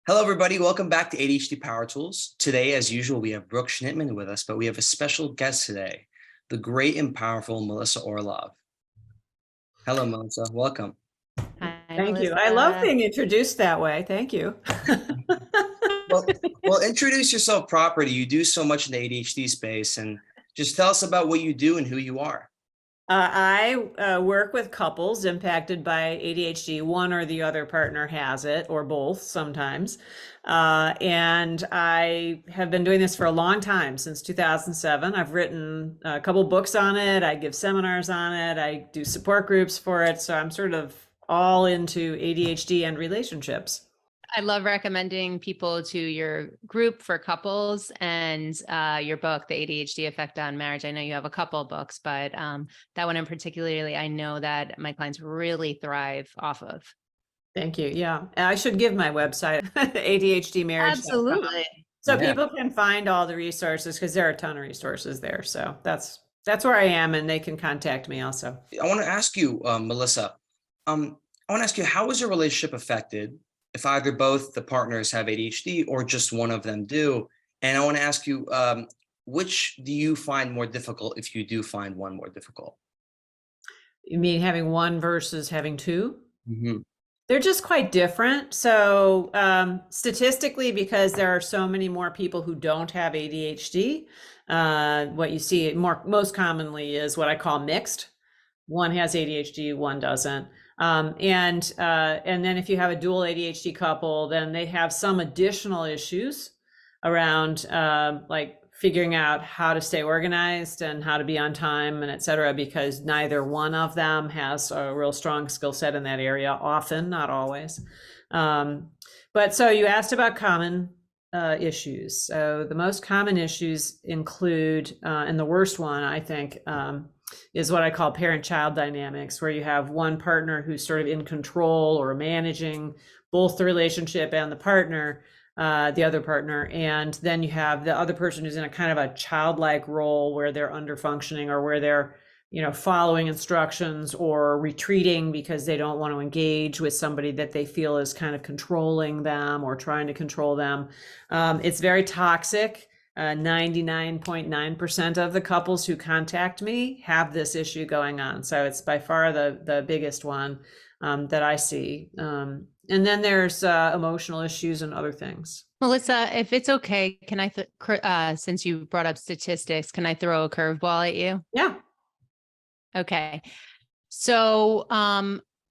Hello, everybody. Welcome back to ADHD Power Tools. Today, as usual, we have Brooke Schnittman with us, but we have a special guest today, the great and powerful Melissa Orlov. Hello, Melissa. Welcome. Hi, Thank you. Melissa. I love being introduced that way. Thank you. Well, introduce yourself properly. You do so much in the ADHD space, and just tell us about what you do and who you are. I work with couples impacted by ADHD. One or the other partner has it, or both sometimes. And I have been doing this for a long time, since 2007. I've written a couple books on it. I give seminars on it. I do support groups for it. So I'm sort of all into ADHD and relationships. I love recommending people to your group for couples and your book, The ADHD Effect on Marriage. I know you have a couple books, but that one in particularly, I know that my clients really thrive off of. Thank you. Yeah. I should give my website, ADHDmarriage.com. Absolutely. So people can find all the resources, because there are a ton of resources there. So that's where I am, and they can contact me also. I want to ask you, Melissa, I want to ask you, how is your relationship affected if either both the partners have ADHD or just one of them do? And I want to ask you, which do you find more difficult if you do find one more difficult? You mean having one versus having two? Mm-hmm. They're just quite different. So statistically, because there are so many more people who don't have ADHD, what you see most commonly is what I call mixed. One has ADHD, one doesn't. And then if you have a dual ADHD couple, then they have some additional issues around like figuring out how to stay organized and how to be on time and et cetera, because neither one of them has a real strong skill set in that area, often, not always. But so you asked about common issues. So the most common issues include, and the worst one, I think, is what I call parent-child dynamics, where you have one partner who's sort of in control or managing both the relationship and the partner, the other partner. And then you have the other person who's in a kind of a childlike role where they're under-functioning, or where they're, following instructions or retreating because they don't want to engage with somebody that they feel is kind of controlling them or trying to control them. It's very toxic. 99.9% of the couples who contact me have this issue going on. So it's by far the biggest one that I see. And then there's emotional issues and other things. Melissa, if it's okay, can I, since you brought up statistics, can I throw a curveball at you? Yeah. Okay. So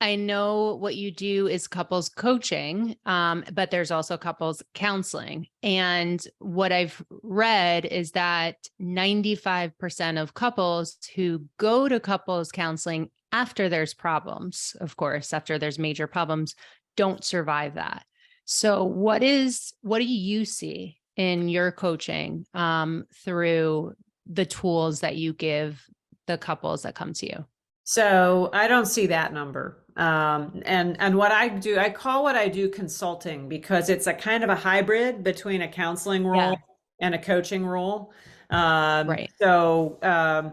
I know what you do is couples coaching, but there's also couples counseling. And what I've read is that 95% of couples who go to couples counseling after there's problems, of course, after there's major problems, don't survive that. So what do you see in your coaching through the tools that you give the couples that come to you? So I don't see that number. And what I do, I call what I do consulting, because it's a kind of a hybrid between a counseling role and a coaching role. Right. So I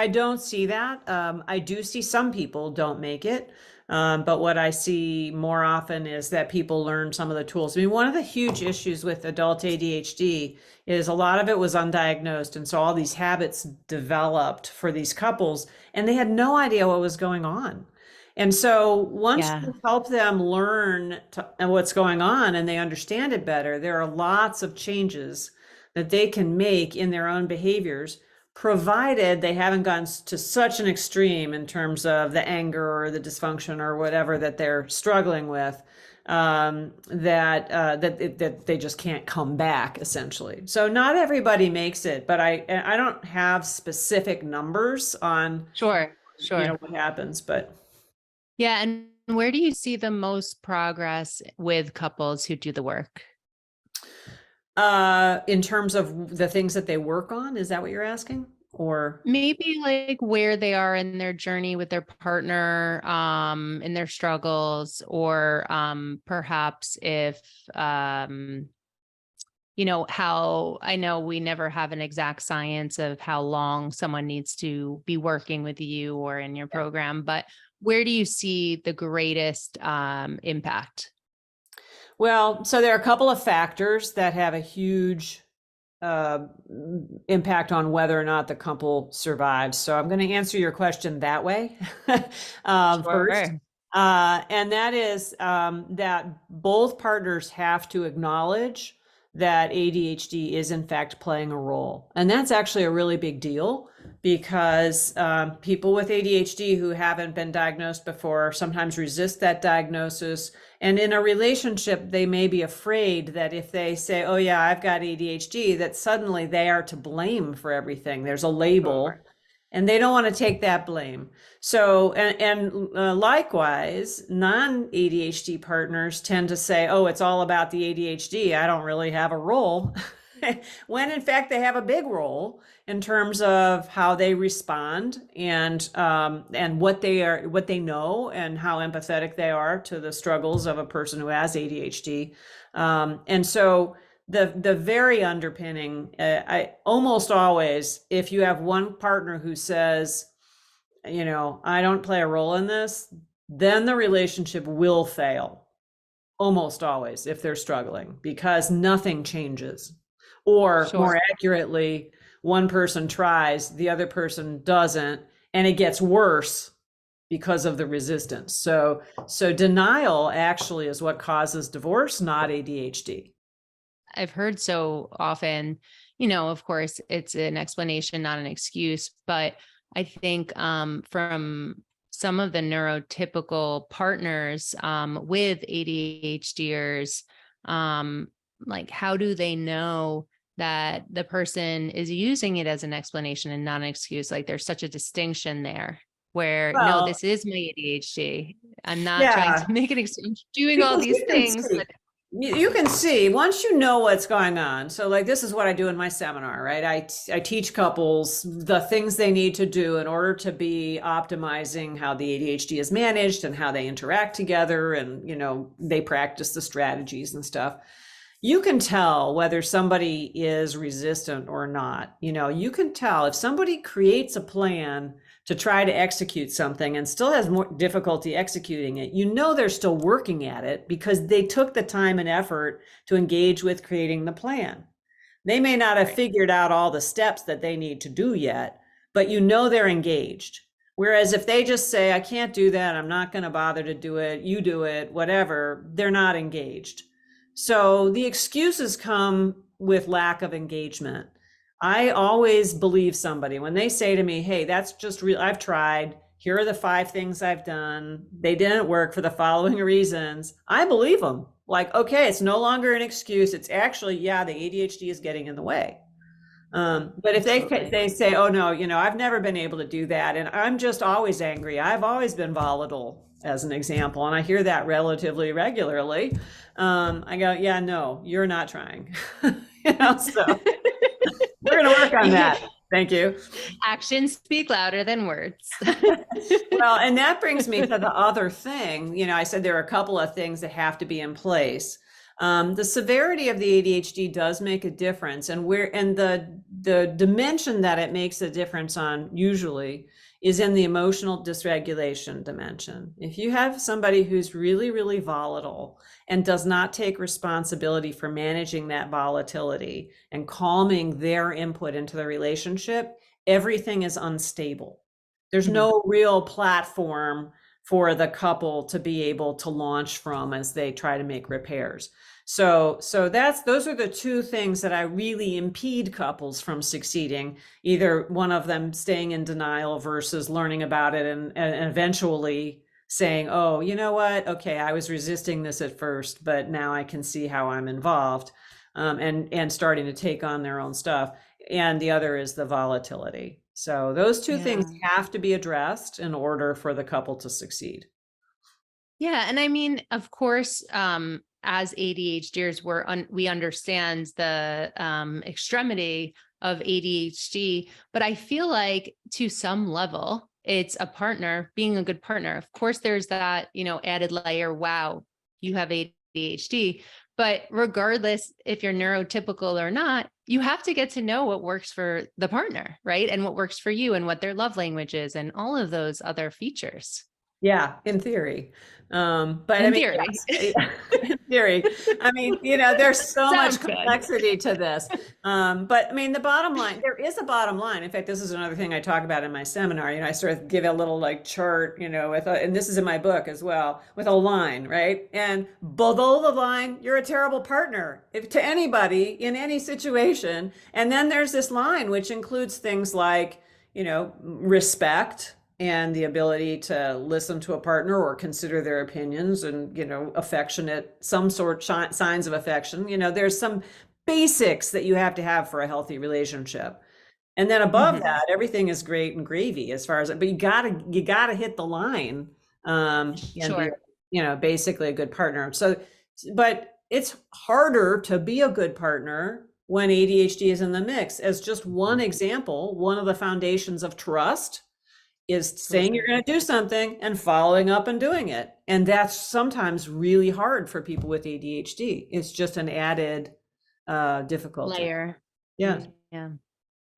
don't see that. I do see some people don't make it. But what I see more often is that people learn some of the tools. I mean, one of the huge issues with adult ADHD is a lot of it was undiagnosed. And so all these habits developed for these couples, and they had no idea what was going on. And so once you help them learn what's going on and they understand it better, there are lots of changes that they can make in their own behaviors, provided they haven't gone to such an extreme in terms of the anger or the dysfunction or whatever that they're struggling with, that they just can't come back, essentially. So not everybody makes it, but I don't have specific numbers on Sure. what happens, but yeah. And where do you see the most progress with couples who do the work? In terms of the things that they work on, is that what you're asking? Or maybe like where they are in their journey with their partner, in their struggles, or perhaps if, how, I know we never have an exact science of how long someone needs to be working with you or in your program, but where do you see the greatest impact? Well, so there are a couple of factors that have a huge uh, impact on whether or not the couple survives. So I'm going to answer your question that way first. Sure. And that is that both partners have to acknowledge that ADHD is in fact playing a role. And that's actually a really big deal because people with ADHD who haven't been diagnosed before sometimes resist that diagnosis. And in a relationship, they may be afraid that if they say, oh yeah, I've got ADHD, that suddenly they are to blame for everything. There's a label. Sure. And they don't want to take that blame. So, likewise, non-ADHD partners tend to say, oh, it's all about the ADHD. I don't really have a role. When in fact, they have a big role in terms of how they respond and what they know and how empathetic they are to the struggles of a person who has ADHD. And so the very underpinning, I almost always, if you have one partner who says, you know, I don't play a role in this, then the relationship will fail. Almost always, if they're struggling, because nothing changes. Or Sure. more accurately, one person tries, the other person doesn't, and it gets worse because of the resistance. So denial actually is what causes divorce, not ADHD. I've heard so often, you know, of course, it's an explanation, not an excuse, but I think from some of the neurotypical partners with ADHDers, like how do they know that the person is using it as an explanation and not an excuse? Like there's such a distinction there where no, this is my ADHD. I'm not trying to make an excuse, doing all these things. But you can see once you know what's going on. So like, this is what I do in my seminar, right? I teach couples the things they need to do in order to be optimizing how the ADHD is managed and how they interact together. And, you know, they practice the strategies and stuff. You can tell whether somebody is resistant or not. You know, you can tell if somebody creates a plan to try to execute something and still has more difficulty executing it, you know they're still working at it because they took the time and effort to engage with creating the plan. They may not have figured out all the steps that they need to do yet, but you know they're engaged. Whereas if they just say, I can't do that, I'm not going to bother to do it, you do it, whatever, they're not engaged. So the excuses come with lack of engagement. I always believe somebody when they say to me, hey, that's just real. I've tried. Here are the 5 things I've done. They didn't work for the following reasons. I believe them. Like, okay, it's no longer an excuse. It's actually, yeah, the ADHD is getting in the way. But if they say, oh no, you know, I've never been able to do that. And I'm just always angry. I've always been volatile, as an example. And I hear that relatively regularly. I go, yeah, no, you're not trying. You know, so we're going to work on that. Thank you. Actions speak louder than words. Well, and that brings me to the other thing. You know, I said there are a couple of things that have to be in place. The severity of the ADHD does make a difference, and the dimension that it makes a difference on usually is in the emotional dysregulation dimension. If you have somebody who's really, really volatile and does not take responsibility for managing that volatility and calming their input into the relationship, everything is unstable. There's no real platform for the couple to be able to launch from as they try to make repairs. So those are the 2 things that I really impede couples from succeeding, either one of them staying in denial versus learning about it and eventually saying, oh, you know what? Okay, I was resisting this at first, but now I can see how I'm involved, and starting to take on their own stuff. And the other is the volatility. So those 2 things have to be addressed in order for the couple to succeed. Yeah. And I mean, of course, as ADHDers, we understand the extremity of ADHD, but I feel like to some level, it's a partner being a good partner. Of course, there's that, you know, added layer. Wow, you have ADHD. But regardless if you're neurotypical or not, you have to get to know what works for the partner, right? And what works for you and what their love language is and all of those other features. Yeah, in theory. But I In mean, theory. yes, in theory. I mean, there's so much Sounds good. complexity to this. But I mean, the bottom line, there is a bottom line. In fact, this is another thing I talk about in my seminar. I sort of give a little like chart, and this is in my book as well, with a line, right? And below the line, you're a terrible partner to anybody in any situation. And then there's this line, which includes things like, respect, and the ability to listen to a partner or consider their opinions, and affectionate, some sort signs of affection. There's some basics that you have to have for a healthy relationship, and then above that, everything is great and gravy as far as it. But you gotta hit the line, and Sure. be, basically a good partner. So, but it's harder to be a good partner when ADHD is in the mix. As just one example, one of the foundations of trust is saying you're going to do something and following up and doing it. And that's sometimes really hard for people with ADHD. It's just an added difficulty. Layer. Yeah. Yeah.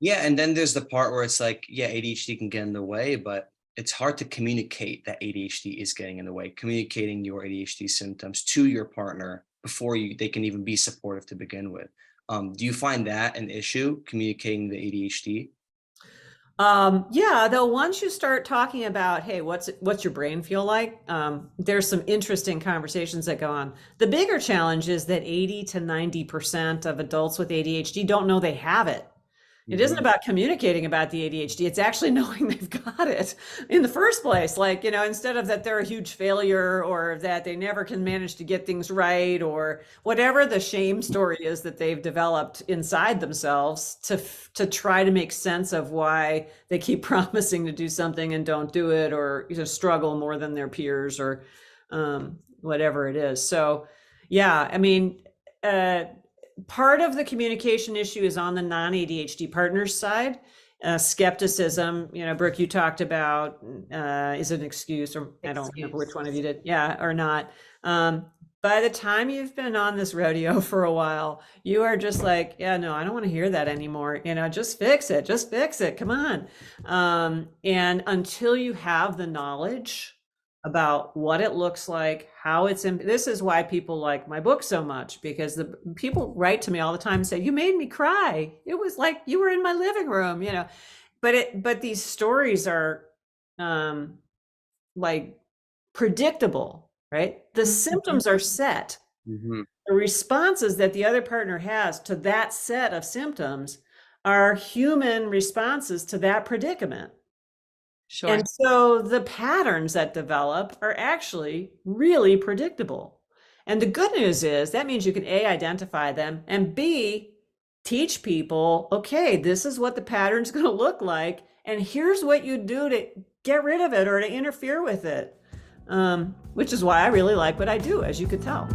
Yeah, and then there's the part where it's like, yeah, ADHD can get in the way, but it's hard to communicate that ADHD is getting in the way, communicating your ADHD symptoms to your partner before they can even be supportive to begin with. Do you find that an issue, communicating the ADHD? Yeah, though once you start talking about, hey, what's your brain feel like? There's some interesting conversations that go on. The bigger challenge is that 80 to 90% of adults with ADHD don't know they have it. It isn't about communicating about the ADHD. It's actually knowing they've got it in the first place. Like, instead of that they're a huge failure, or that they never can manage to get things right, or whatever the shame story is that they've developed inside themselves to try to make sense of why they keep promising to do something and don't do it, or struggle more than their peers, or whatever it is. So, yeah, I mean, part of the communication issue is on the non-ADHD partners side. Skepticism, Brooke, you talked about, is an excuse, or I don't remember which one of you did. Yeah, or not. By the time you've been on this rodeo for a while, you are just like, yeah, no, I don't want to hear that anymore. Just fix it. Come on. And until you have the knowledge about what it looks like, how this is why people like my book so much, because the people write to me all the time and say, you made me cry. It was like you were in my living room, but these stories are like predictable, right? The symptoms are set. The responses that the other partner has to that set of symptoms are human responses to that predicament. Sure. And so the patterns that develop are actually really predictable. And the good news is that means you can A, identify them, and B, teach people, okay, this is what the pattern's going to look like, and here's what you do to get rid of it or to interfere with it, which is why I really like what I do, as you could tell.